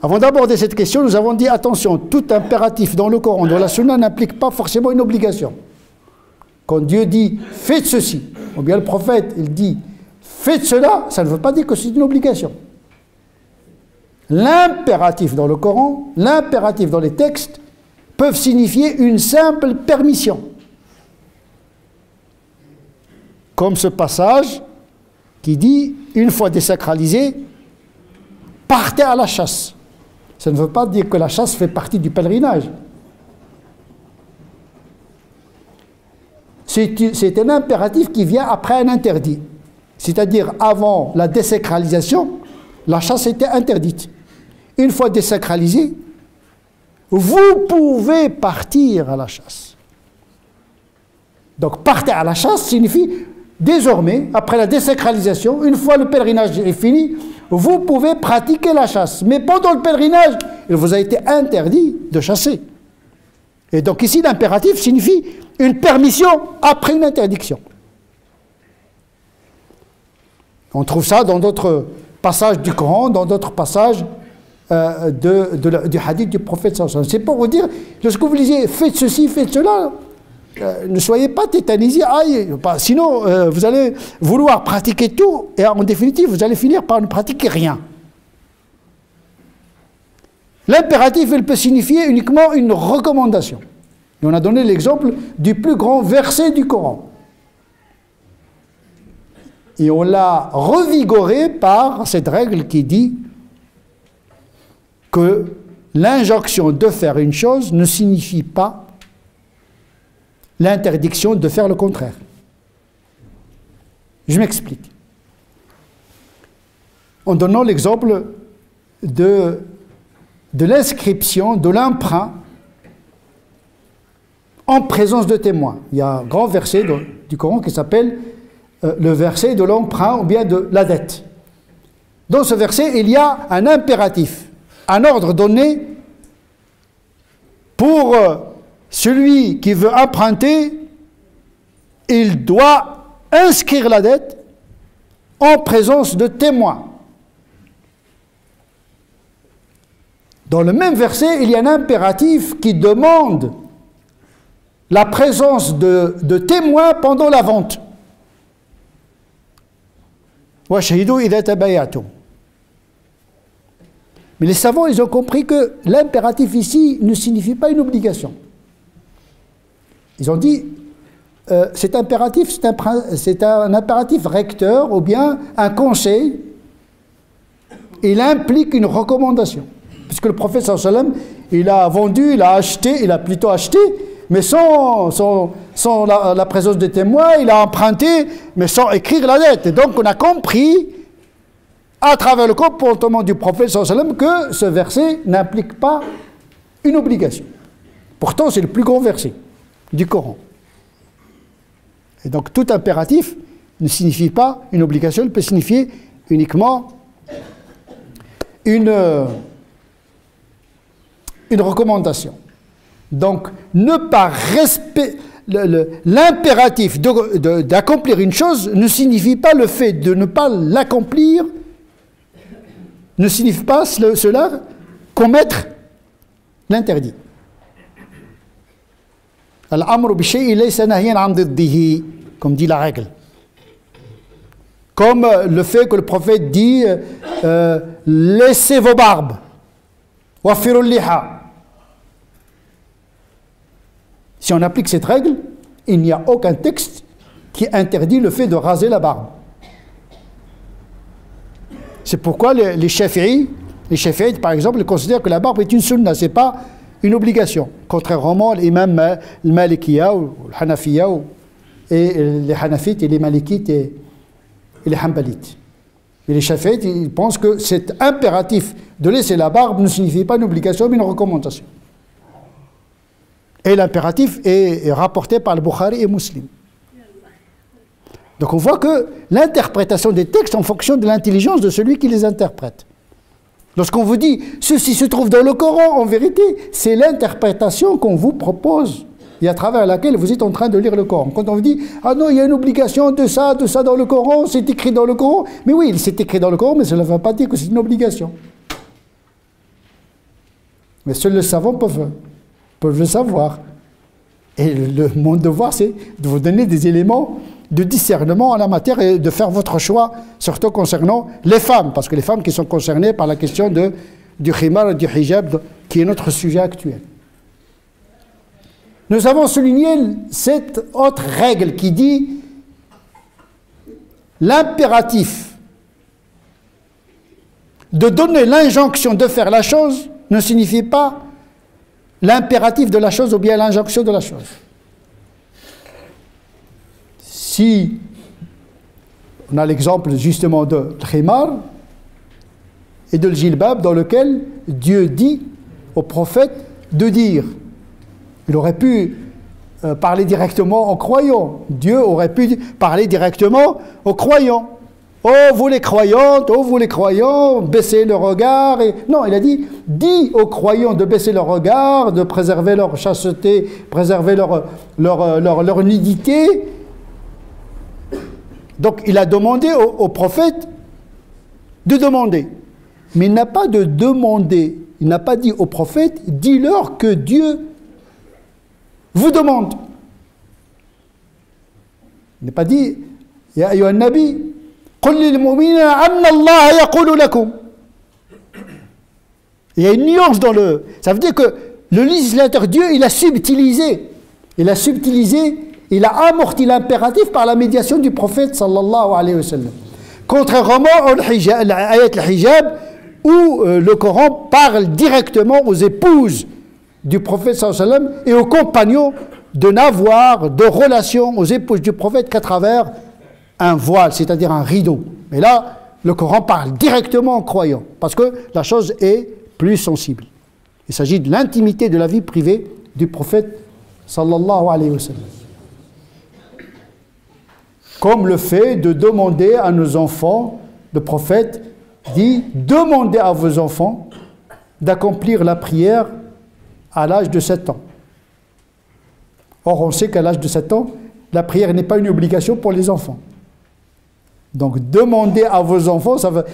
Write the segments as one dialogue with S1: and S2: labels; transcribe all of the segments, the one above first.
S1: Avant d'aborder cette question, nous avons dit attention, tout impératif dans le Coran, dans la Sunna, n'implique pas forcément une obligation. Quand Dieu dit faites ceci, ou bien le prophète il dit faites cela, ça ne veut pas dire que c'est une obligation. L'impératif dans le Coran, l'impératif dans les textes peuvent signifier une simple permission. Comme ce passage qui dit une fois désacralisé, partez à la chasse. Ça ne veut pas dire que la chasse fait partie du pèlerinage. C'est un impératif qui vient après un interdit. C'est-à-dire, avant la désacralisation, la chasse était interdite. Une fois désacralisée, vous pouvez partir à la chasse. Donc, partez à la chasse signifie, désormais, après la désacralisation, une fois le pèlerinage est fini, vous pouvez pratiquer la chasse. Mais pendant le pèlerinage, il vous a été interdit de chasser. Et donc ici, l'impératif signifie une permission après une interdiction. On trouve ça dans d'autres passages du Coran, dans d'autres passages du hadith du prophète. C'est pour vous dire, lorsque vous lisez « faites ceci, faites cela », ne soyez pas tétanisés, sinon vous allez vouloir pratiquer tout et en définitive vous allez finir par ne pratiquer rien. L'impératif, il peut signifier uniquement une recommandation. Et on a donné l'exemple du plus grand verset du Coran. Et on l'a revigoré par cette règle qui dit que l'injonction de faire une chose ne signifie pas l'interdiction de faire le contraire. Je m'explique. En donnant l'exemple de l'inscription, de l'emprunt en présence de témoins. Il y a un grand verset du Coran qui s'appelle le verset de l'emprunt ou bien de la dette. Dans ce verset, il y a un impératif, un ordre donné pour celui qui veut emprunter, il doit inscrire la dette en présence de témoins. Dans le même verset, il y a un impératif qui demande la présence de témoins pendant la vente. Mais les savants, ils ont compris que l'impératif ici ne signifie pas une obligation. Ils ont dit, cet impératif, c'est un impératif recteur ou bien un conseil. Il implique une recommandation. Puisque le prophète sallallahu alayhi wa sallam, il a vendu, il a acheté, il a plutôt acheté, mais sans la présence de témoins, il a emprunté, mais sans écrire la dette. Et donc on a compris, à travers le comportement du prophète sallallahu alayhi wa sallam, que ce verset n'implique pas une obligation. Pourtant, c'est le plus grand verset du Coran. Et donc tout impératif ne signifie pas une obligation, il peut signifier uniquement une recommandation. Donc, ne pas respecter l'impératif d'accomplir une chose ne signifie pas le fait de ne pas l'accomplir, ne signifie pas cela commettre l'interdit. Al-amru bi shay'in laysa nahyan 'an diddihi, comme dit la règle. Comme le fait que le prophète dit laissez vos barbes. Wafiru liha. Si on applique cette règle, il n'y a aucun texte qui interdit le fait de raser la barbe. C'est pourquoi les Shafi'ites, par exemple, considèrent que la barbe est une sunna, ce n'est pas une obligation. Contrairement à l'imam Malikiya ou le Hanafiya, et les Hanafites et les Malikites et les Hanbalites. Et les Shafi'ites, ils pensent que cet impératif de laisser la barbe ne signifie pas une obligation, mais une recommandation. Et l'impératif est rapporté par le Bukhari et Muslim. Donc on voit que l'interprétation des textes en fonction de l'intelligence de celui qui les interprète. Lorsqu'on vous dit « ceci se trouve dans le Coran », en vérité, c'est l'interprétation qu'on vous propose et à travers laquelle vous êtes en train de lire le Coran. Quand on vous dit « ah non, il y a une obligation de ça dans le Coran, c'est écrit dans le Coran », mais oui, c'est écrit dans le Coran, mais cela ne veut pas dire que c'est une obligation. Mais seuls les savants peuvent le savoir. Et mon devoir, c'est de vous donner des éléments de discernement en la matière et de faire votre choix, surtout concernant les femmes, parce que les femmes qui sont concernées par la question du khimar et du hijab, qui est notre sujet actuel. Nous avons souligné cette autre règle qui dit l'impératif de donner l'injonction de faire la chose ne signifie pas l'impératif de la chose ou bien l'injonction de la chose. Si on a l'exemple justement de l'khimar et de l'jilbab dans lequel Dieu dit au prophète de dire, il aurait pu parler directement aux croyants, Dieu aurait pu parler directement aux croyants. Oh vous les croyantes, oh vous les croyants, baissez le regard. Non, il a dit, dis aux croyants de baisser leur regard, de préserver leur chasteté, préserver leur nudité. Donc il a demandé au prophète de demander. Mais il n'a pas de demander, il n'a pas dit au prophète, dis-leur que Dieu vous demande. Il n'a pas dit, Ya ayyuhan nabi, qul lil mu'minina anna Allah yaqulu lakum. Il y a une nuance dans le... Ça veut dire que le législateur Dieu, il a subtilisé. Il a amorti l'impératif par la médiation du prophète sallallahu alayhi wa sallam. Contrairement à l'ayat al-hijab, où le Coran parle directement aux épouses du prophète sallallahu alayhi wa sallam et aux compagnons de n'avoir de relation aux épouses du prophète qu'à travers un voile, c'est-à-dire un rideau. Mais là, le Coran parle directement aux croyants, parce que la chose est plus sensible. Il s'agit de l'intimité de la vie privée du prophète sallallahu alayhi wa sallam. Comme le fait de demander à nos enfants, le prophète dit, demandez à vos enfants d'accomplir la prière à l'âge de 7 ans. Or, on sait qu'à l'âge de 7 ans, la prière n'est pas une obligation pour les enfants. Donc, demandez à vos enfants, ça veut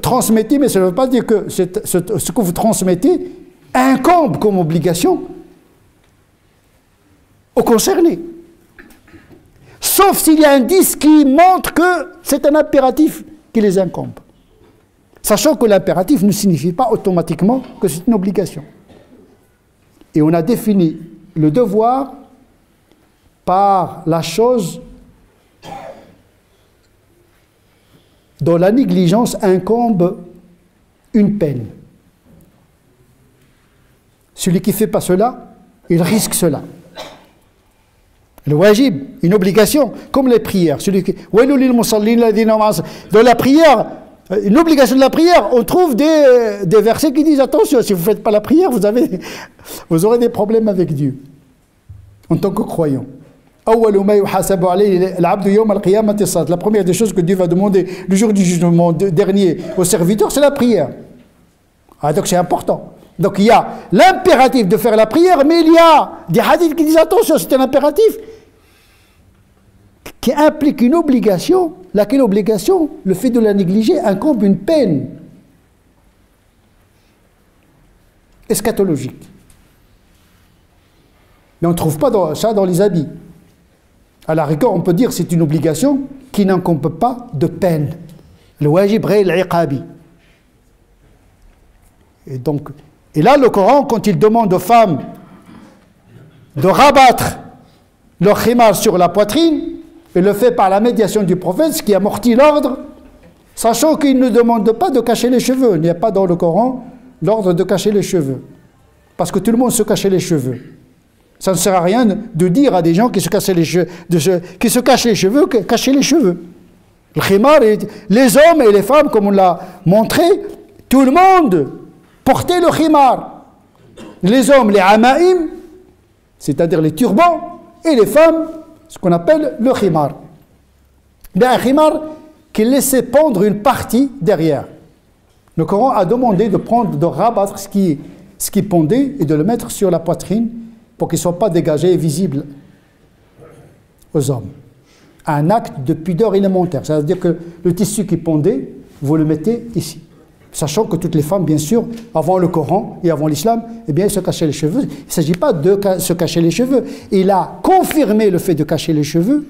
S1: transmettez, mais ça ne veut pas dire que ce que vous transmettez incombe comme obligation aux concernés. Sauf s'il y a un indice qui montre que c'est un impératif qui les incombe. Sachant que l'impératif ne signifie pas automatiquement que c'est une obligation. Et on a défini le devoir par la chose dont la négligence incombe une peine. Celui qui ne fait pas cela, il risque cela. Le wajib, une obligation, comme les prières. Dans la prière, une obligation de la prière, on trouve des versets qui disent attention, si vous ne faites pas la prière, vous aurez des problèmes avec Dieu, en tant que croyant. La première des choses que Dieu va demander le jour du jugement dernier aux serviteurs, c'est la prière. Ah, donc c'est important. Donc il y a l'impératif de faire la prière, mais il y a des hadiths qui disent attention, c'est un impératif qui implique une obligation, laquelle obligation, le fait de la négliger, incombe une peine eschatologique. Mais on ne trouve pas ça dans les habits. À la rigueur, on peut dire que c'est une obligation qui n'incombe pas de peine. Le wajib ghayr al-iqabi. Et là, le Coran, quand il demande aux femmes de rabattre leur khimar sur la poitrine, il le fait par la médiation du prophète, ce qui amortit l'ordre, sachant qu'il ne demande pas de cacher les cheveux. Il n'y a pas dans le Coran l'ordre de cacher les cheveux. Parce que tout le monde se cachait les cheveux. Ça ne sert à rien de dire à des gens qui se cachent les cheveux, cachez les cheveux. Le khimar, les hommes et les femmes, comme on l'a montré, tout le monde portait le khimar. Les hommes, les amaïm, c'est-à-dire les turbans, et les femmes, ce qu'on appelle le khimar. Mais un khimar qui laissait pendre une partie derrière. Le Coran a demandé de rabattre ce qui pendait et de le mettre sur la poitrine pour qu'il ne soit pas dégagé et visible aux hommes. Un acte de pudeur élémentaire. C'est-à-dire que le tissu qui pendait, vous le mettez ici. Sachant que toutes les femmes, bien sûr, avant le Coran et avant l'islam, eh bien, elles se cachaient les cheveux. Il ne s'agit pas de se cacher les cheveux. Il a confirmé le fait de cacher les cheveux,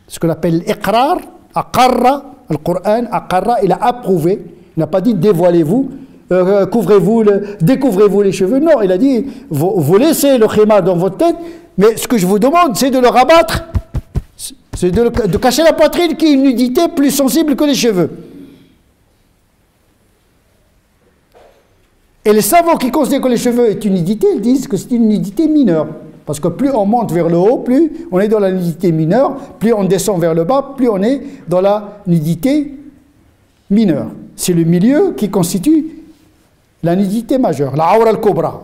S1: ce qu'on appelle l'iqrar, aqarra, le Coran, aqarra, il a approuvé. Il n'a pas dit dévoilez-vous, découvrez-vous les cheveux. Non, il a dit vous laissez le khimar dans votre tête, mais ce que je vous demande, c'est de le rabattre, c'est de cacher la poitrine qui est une nudité plus sensible que les cheveux. Et les savants qui considèrent que les cheveux est une nudité, ils disent que c'est une nudité mineure. Parce que plus on monte vers le haut, plus on est dans la nudité mineure, plus on descend vers le bas, plus on est dans la nudité mineure. C'est le milieu qui constitue la nudité majeure, la awra al-kubra.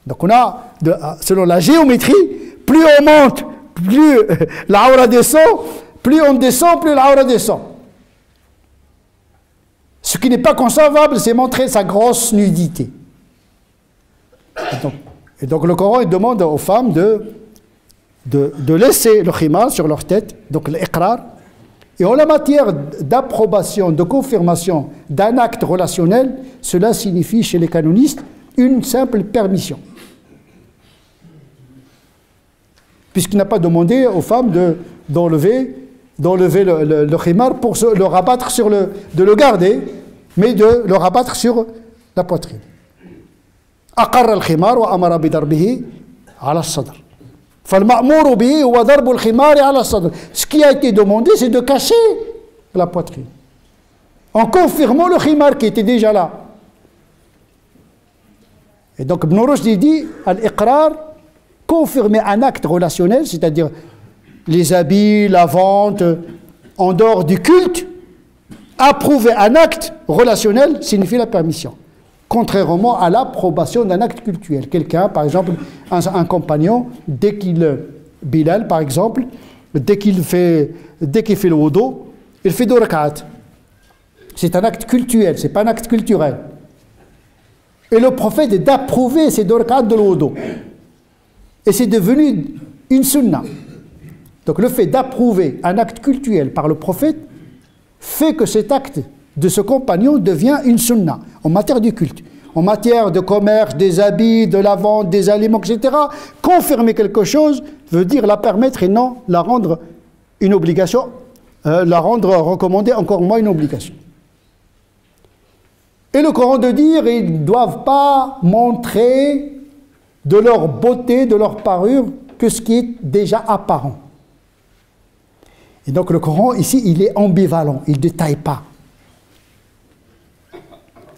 S1: Donc on a, selon la géométrie, plus on monte, plus la awra descend, plus on descend, plus la awra descend. Ce qui n'est pas concevable, c'est montrer sa grosse nudité. Et donc le Coran il demande aux femmes de laisser le khimar sur leur tête, donc l'iqrar. Et en la matière d'approbation, de confirmation d'un acte relationnel, cela signifie chez les canonistes une simple permission. Puisqu'il n'a pas demandé aux femmes d'enlever le khimar pour le rabattre de le garder, mais de le rabattre sur la poitrine. Aqarra al-khimar wa amara bidarbihi ala al-sadr. فالمأمور به هو ضرب الخمار على الصدر. Ce qui a été demandé, c'est de cacher la poitrine, en confirmant le khimar qui était déjà là. Et donc Ibn Rushd dit al-iqrar, confirmer un acte relationnel, c'est-à-dire les habits, la vente, en dehors du culte, approuver un acte relationnel signifie la permission. Contrairement à l'approbation d'un acte cultuel. Quelqu'un, par exemple, un compagnon, Bilal par exemple, dès qu'il fait le wudu, il fait 2 rak'at. C'est un acte cultuel, ce n'est pas un acte culturel. Et le prophète est d'approuver ces 2 rak'at de wudu. Et c'est devenu une sunna. Donc le fait d'approuver un acte cultuel par le prophète fait que cet acte de ce compagnon devient une sunna en matière du culte, en matière de commerce, des habits, de la vente, des aliments, etc. Confirmer quelque chose veut dire la permettre et non la rendre une obligation, la rendre recommandée, encore moins une obligation. Et le Coran de dire, ils ne doivent pas montrer de leur beauté, de leur parure, que ce qui est déjà apparent. Et donc le Coran, ici, il est ambivalent, il ne détaille pas.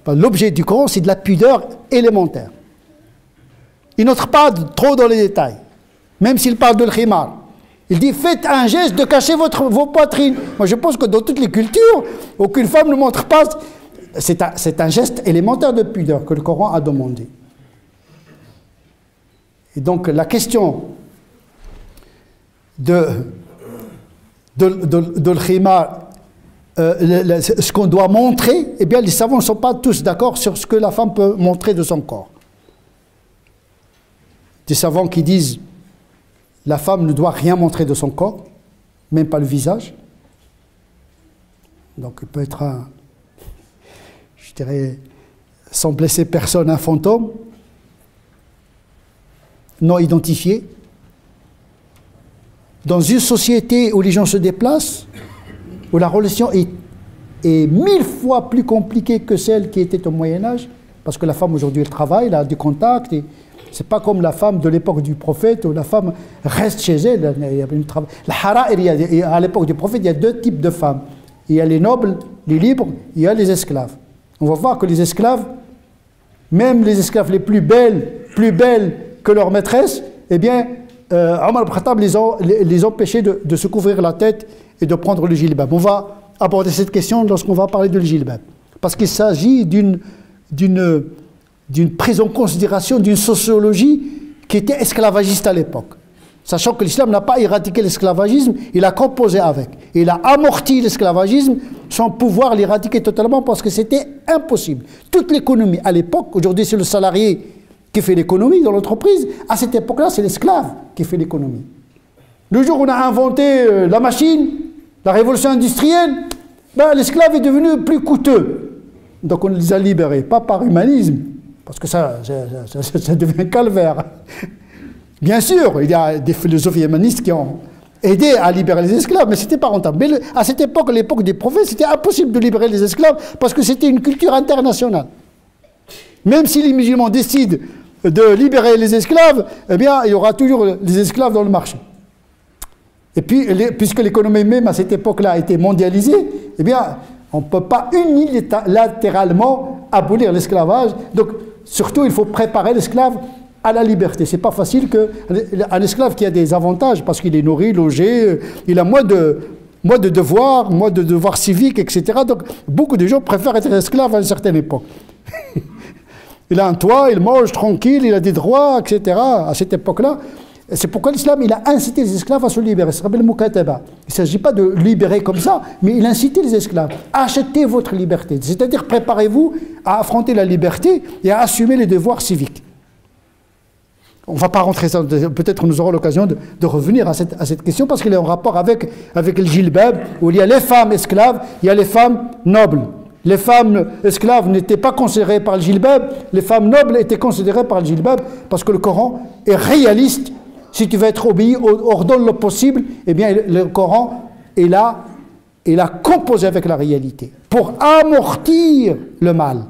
S1: L'objet du Coran, c'est de la pudeur élémentaire. Il n'entre pas trop dans les détails, même s'il parle de l'khimar. Il dit, faites un geste de cacher vos poitrines. Moi, je pense que dans toutes les cultures, aucune femme ne montre pas. C'est un geste élémentaire de pudeur que le Coran a demandé. Et donc, la question de l'khimar, ce qu'on doit montrer, eh bien les savants ne sont pas tous d'accord sur ce que la femme peut montrer de son corps. Des savants qui disent la femme ne doit rien montrer de son corps, même pas le visage. Donc il peut être je dirais, sans blesser personne, un fantôme non identifié. Dans une société où les gens se déplacent, où la relation est 1000 fois plus compliquée que celle qui était au Moyen-Âge, parce que la femme aujourd'hui elle travaille, elle a des contacts, et c'est pas comme la femme de l'époque du prophète où la femme reste chez elle. La hara'ir, à l'époque du prophète, il y a 2 types de femmes. Il y a les nobles, les libres, il y a les esclaves. On va voir que les esclaves, même les esclaves les plus belles que leur maîtresse, eh bien, Omar ibn Khattab les empêchait de se couvrir la tête et de prendre le jilbab. On va aborder cette question lorsqu'on va parler de le jilbab. Parce qu'il s'agit d'une prise en considération d'une sociologie qui était esclavagiste à l'époque. Sachant que l'islam n'a pas éradiqué l'esclavagisme, il a composé avec. Il a amorti l'esclavagisme sans pouvoir l'éradiquer totalement parce que c'était impossible. Toute l'économie à l'époque, aujourd'hui c'est le salarié qui fait l'économie dans l'entreprise, à cette époque-là c'est l'esclave qui fait l'économie. Le jour où on a inventé la machine, la révolution industrielle, ben, l'esclave est devenu plus coûteux. donc on les a libérés, pas par humanisme, parce que ça devient calvaire. Bien sûr, il y a des philosophes humanistes qui ont aidé à libérer les esclaves, mais ce n'était pas rentable. Mais à cette époque, l'époque des prophètes, c'était impossible de libérer les esclaves parce que c'était une culture internationale. Même si les musulmans décident de libérer les esclaves, eh bien, il y aura toujours des esclaves dans le marché. Et puis, puisque l'économie même à cette époque-là a été mondialisée, eh bien, on ne peut pas unilatéralement abolir l'esclavage. Donc, surtout, il faut préparer l'esclave à la liberté. Ce n'est pas facile qu'un esclave qui a des avantages, parce qu'il est nourri, logé, il a moins de devoirs civiques, etc. Donc, beaucoup de gens préfèrent être esclaves à une certaine époque. Il a un toit, il mange tranquille, il a des droits, etc. À cette époque-là, c'est pourquoi l'islam il a incité les esclaves à se libérer. Ça s'appelle mukataba. Il ne s'agit pas de libérer comme ça, mais il incitait les esclaves. Achetez votre liberté. C'est-à-dire préparez-vous à affronter la liberté et à assumer les devoirs civiques. On ne va pas rentrer ça, peut-être nous aurons l'occasion de revenir à cette question parce qu'il est en rapport avec le djilbab, où il y a les femmes esclaves, il y a les femmes nobles. Les femmes esclaves n'étaient pas considérées par le djilbab, les femmes nobles étaient considérées par le djilbab parce que le Coran est réaliste. Si tu veux être obéi, ordonne le possible, eh bien le Coran est là, il a composé avec la réalité pour amortir le mal.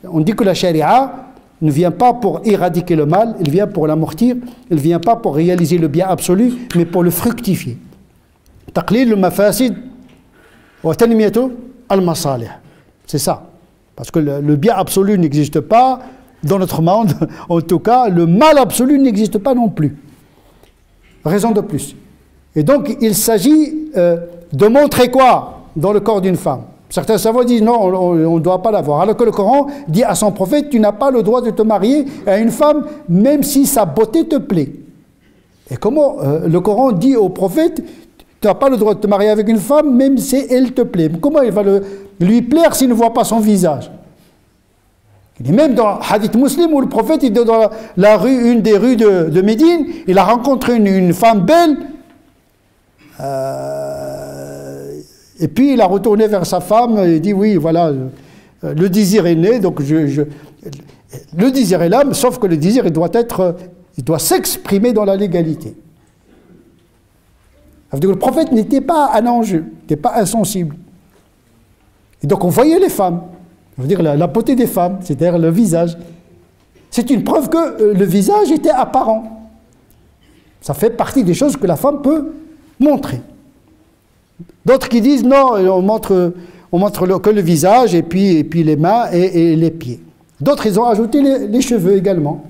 S1: On dit que la charia ne vient pas pour éradiquer le mal, elle vient pour l'amortir, elle ne vient pas pour réaliser le bien absolu, mais pour le fructifier. Taqlil al-mafasid wa tanmiyatu al-masalih. C'est ça. Parce que le bien absolu n'existe pas dans notre monde, en tout cas, le mal absolu n'existe pas non plus. Raison de plus. Et donc, il s'agit de montrer quoi dans le corps d'une femme? Certains savants disent non, on ne doit pas l'avoir. Alors que le Coran dit à son prophète, tu n'as pas le droit de te marier à une femme, même si sa beauté te plaît. Et comment le Coran dit au prophète, tu n'as pas le droit de te marier avec une femme, même si elle te plaît. Comment il va lui plaire s'il ne voit pas son visage? Et même dans Hadith Muslim où le prophète est dans la rue, une des rues de Médine, il a rencontré une femme belle, et puis il a retourné vers sa femme et dit oui, voilà, le désir est né, donc le désir est là, sauf que le désir il doit s'exprimer dans la légalité. Le prophète n'était pas un ange, n'était pas insensible. Et donc on voyait les femmes. Je veux dire la beauté des femmes, c'est-à-dire le visage. C'est une preuve que le visage était apparent. Ça fait partie des choses que la femme peut montrer. D'autres qui disent non, on montre que le visage et puis les mains et les pieds. D'autres, ils ont ajouté les cheveux également.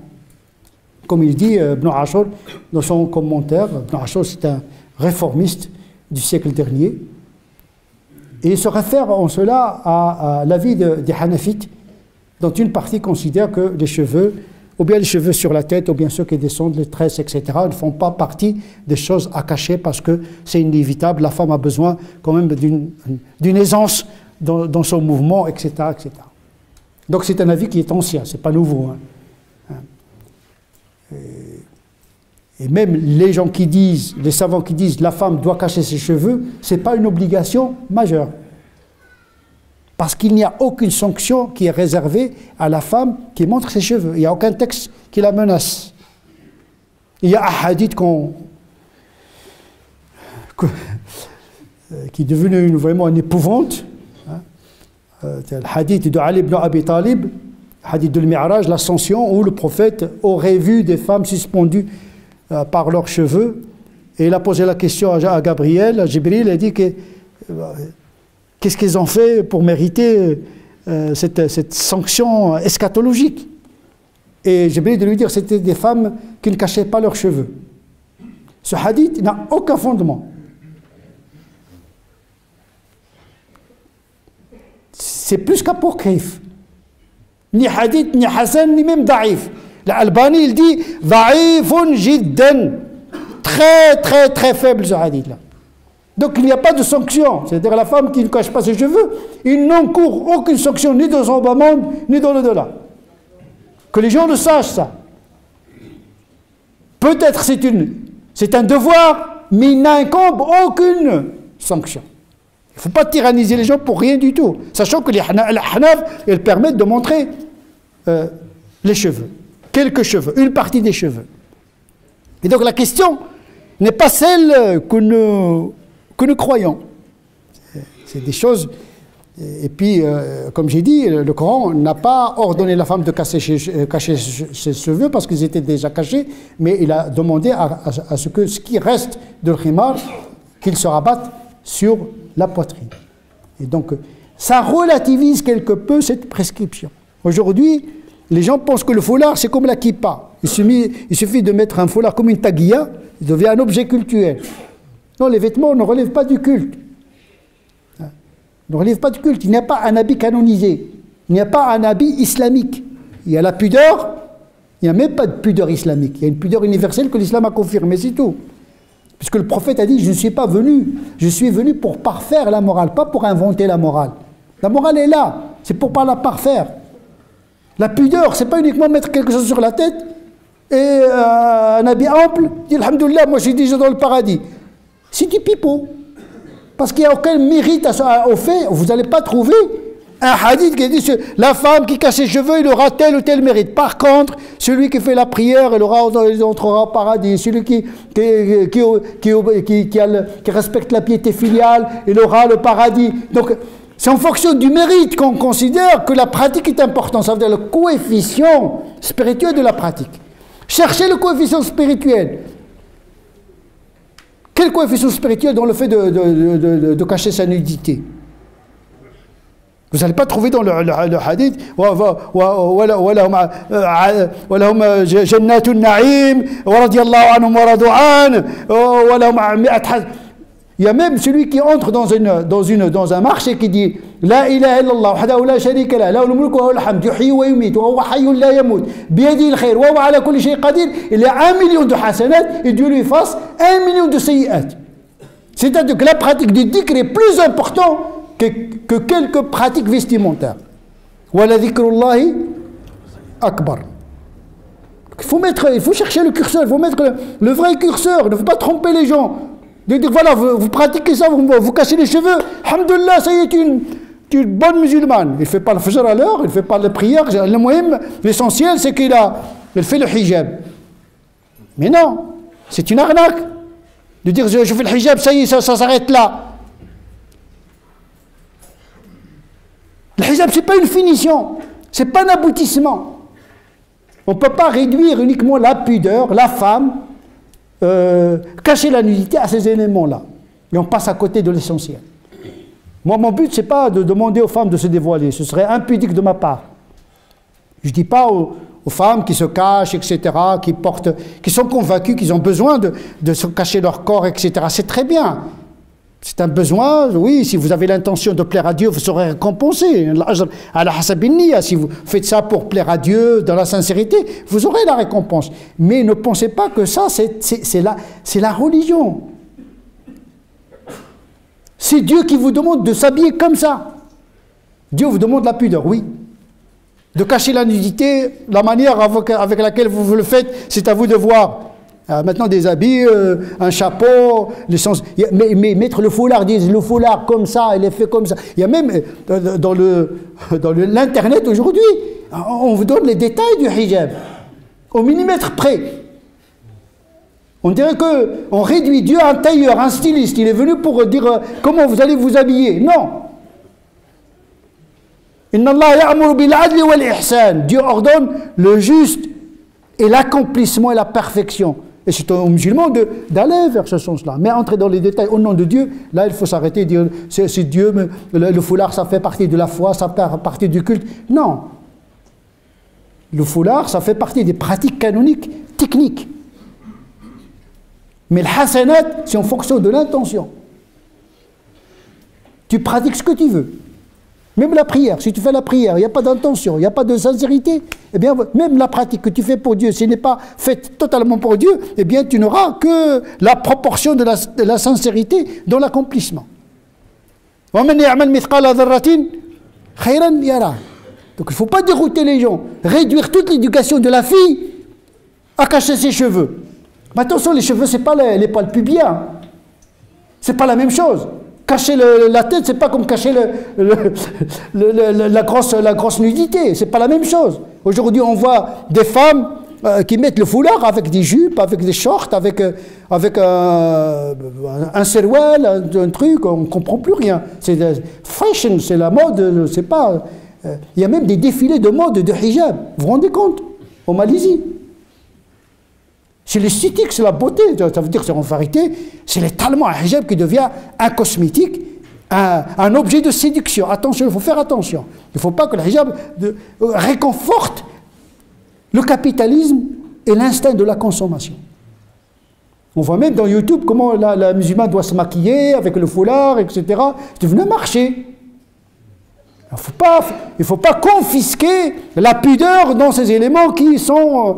S1: Comme il dit Ibn Ashur dans son commentaire, Ibn Ashur c'est un réformiste du siècle dernier. Et il se réfère en cela à l'avis des Hanafites, dont une partie considère que les cheveux, ou bien les cheveux sur la tête, ou bien ceux qui descendent, les tresses, etc., ne font pas partie des choses à cacher parce que c'est inévitable. La femme a besoin quand même d'une aisance dans son mouvement, etc., etc. Donc c'est un avis qui est ancien, c'est pas nouveau. Et même les gens qui disent, les savants qui disent la femme doit cacher ses cheveux, ce n'est pas une obligation majeure. Parce qu'il n'y a aucune sanction qui est réservée à la femme qui montre ses cheveux. Il n'y a aucun texte qui la menace. Il y a un hadith qui est devenu vraiment une épouvante. C'est le hadith de Ali ibn Abi Talib, hadith de l'Mi'raj, l'ascension, où le prophète aurait vu des femmes suspendues par leurs cheveux, et il a posé la question à Gabriel, à Jibril, il a dit qu'est-ce qu'ils ont fait pour mériter cette sanction eschatologique. Et Jibril de lui dire c'était des femmes qui ne cachaient pas leurs cheveux. Ce hadith n'a aucun fondement. C'est plus qu'apocryphe. Ni hadith, ni hasan, ni même da'if. L'Albani, il dit « Da'ifun jiddan » très, très, très faible ce hadith-là. Donc il n'y a pas de sanction. C'est-à-dire la femme qui ne cache pas ses cheveux, il n'encourt aucune sanction, ni dans son bas monde, ni dans le delà. Que les gens le sachent, ça. Peut-être c'est un devoir, mais il n'incombe aucune sanction. Il ne faut pas tyranniser les gens pour rien du tout. Sachant que les Hanaf, elles permettent de montrer les cheveux. Quelques cheveux, une partie des cheveux. Et donc la question n'est pas celle que nous croyons. C'est des choses... Et puis, comme j'ai dit, le Coran n'a pas ordonné la femme de cacher ses cheveux parce qu'ils étaient déjà cachés, mais il a demandé à ce qui reste de l'khimar, qu'il se rabatte sur la poitrine. Et donc, ça relativise quelque peu cette prescription. Aujourd'hui, les gens pensent que le foulard, c'est comme la kippa. Il suffit de mettre un foulard comme une taguilla, il devient un objet cultuel. Non, les vêtements ne relèvent pas du culte. Ne relève pas du culte. Il n'y a pas un habit canonisé. Il n'y a pas un habit islamique. Il y a la pudeur. Il n'y a même pas de pudeur islamique. Il y a une pudeur universelle que l'islam a confirmée, c'est tout. Puisque le prophète a dit, je ne suis pas venu. Je suis venu pour parfaire la morale, pas pour inventer la morale. La morale est là. C'est pour pas la parfaire. La pudeur, c'est pas uniquement mettre quelque chose sur la tête et un habit ample. Dis, alhamdoulilah, moi je suis déjà dans le paradis. C'est du pipeau. Parce qu'il n'y a aucun mérite au fait, vous n'allez pas trouver un hadith qui dit la femme qui cache ses cheveux, il aura tel ou tel mérite. Par contre, celui qui fait la prière, il entrera au paradis. Celui qui respecte la piété filiale, il aura le paradis. Donc, c'est en fonction du mérite qu'on considère que la pratique est importante. Ça veut dire le coefficient spirituel de la pratique. Cherchez le coefficient spirituel. Quel coefficient spirituel dans le fait de cacher sa nudité? Vous n'allez pas trouver dans le hadith jannatun na'im wa radiyallahu anhum wa radu an. Il y a même celui qui entre dans un marché qui dit La ilaha illallah wahdahu la sharika lah lahu al-mulku wa lahu al-hamd yuhyi wa yumiit wa huwa hayyun la yamut biyadihi al-khayr wa huwa ala kulli shay'in qadir. Il y a 1 million de hasanat et Dieu lui fasse 1 million de sayyi'at. C'est-à-dire que la pratique du dhikr est plus importante que quelques pratiques vestimentaires. Wa la dhikrullahi akbar. Il faut chercher le curseur, il faut mettre le vrai curseur, il ne faut pas tromper les gens. Voilà, vous pratiquez ça, vous cachez les cheveux, alhamdoulilah, ça y est, une bonne musulmane. Il ne fait pas le fajr à l'heure, il ne fait pas la prière, l'essentiel c'est qu'il fait le hijab. Mais non, c'est une arnaque. De dire je fais le hijab, ça y est, ça s'arrête là. Le hijab, ce n'est pas une finition, ce n'est pas un aboutissement. On ne peut pas réduire uniquement la pudeur, la femme, cacher la nudité à ces éléments-là. Et on passe à côté de l'essentiel. Moi, mon but, ce n'est pas de demander aux femmes de se dévoiler. Ce serait impudique de ma part. Je ne dis pas aux femmes qui se cachent, etc., qui sont convaincues qu'ils ont besoin de se cacher leur corps, etc. C'est très bien. C'est un besoin, oui, si vous avez l'intention de plaire à Dieu, vous serez récompensé. Si vous faites ça pour plaire à Dieu, dans la sincérité, vous aurez la récompense. Mais ne pensez pas que ça, c'est la religion. C'est Dieu qui vous demande de s'habiller comme ça. Dieu vous demande la pudeur, oui. De cacher la nudité, la manière avec laquelle vous le faites, c'est à vous de voir. Maintenant des habits, un chapeau, mais mettre le foulard, disent le foulard comme ça, il est fait comme ça. Il y a même dans l'internet aujourd'hui, on vous donne les détails du hijab, au millimètre près. On dirait qu'on réduit Dieu à un tailleur, un styliste, il est venu pour dire comment vous allez vous habiller. Non. Inna Allah ya'muru bil adli wal ihsan. Dieu ordonne le juste et l'accomplissement et la perfection. Et c'est aux musulmans d'aller vers ce sens-là. Mais entrer dans les détails au nom de Dieu, là il faut s'arrêter et dire c'est Dieu, le foulard ça fait partie de la foi, ça fait partie du culte. Non. Le foulard ça fait partie des pratiques canoniques, techniques. Mais le hasanat, c'est en fonction de l'intention. Tu pratiques ce que tu veux. Même la prière, si tu fais la prière, il n'y a pas d'intention, il n'y a pas de sincérité, eh bien, même la pratique que tu fais pour Dieu, si elle n'est pas faite totalement pour Dieu, eh bien, tu n'auras que la proportion de la sincérité dans l'accomplissement. Donc, il ne faut pas dérouter les gens, réduire toute l'éducation de la fille à cacher ses cheveux. Mais attention, les cheveux, ce n'est pas les poils pubiens. Ce n'est pas la même chose. Cacher la tête, c'est pas comme cacher la grosse nudité. C'est pas la même chose. Aujourd'hui, on voit des femmes qui mettent le foulard avec des jupes, avec des shorts, avec un serwal, un truc, on ne comprend plus rien. C'est fashion, c'est la mode, c'est pas... Il y a même des défilés de mode de hijab, vous vous rendez compte, en Malaisie. C'est l'esthétique, c'est la beauté, ça veut dire que en vérité, c'est tellement un hijab qui devient un cosmétique, un objet de séduction. Attention, il faut faire attention. Il ne faut pas que le hijab réconforte le capitalisme et l'instinct de la consommation. On voit même dans YouTube comment la musulmane doit se maquiller avec le foulard, etc. C'est devenu un marché. Il ne faut pas confisquer la pudeur dans ces éléments qui sont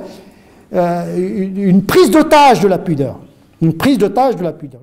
S1: une prise d'otage de la pudeur. Une prise d'otage de la pudeur.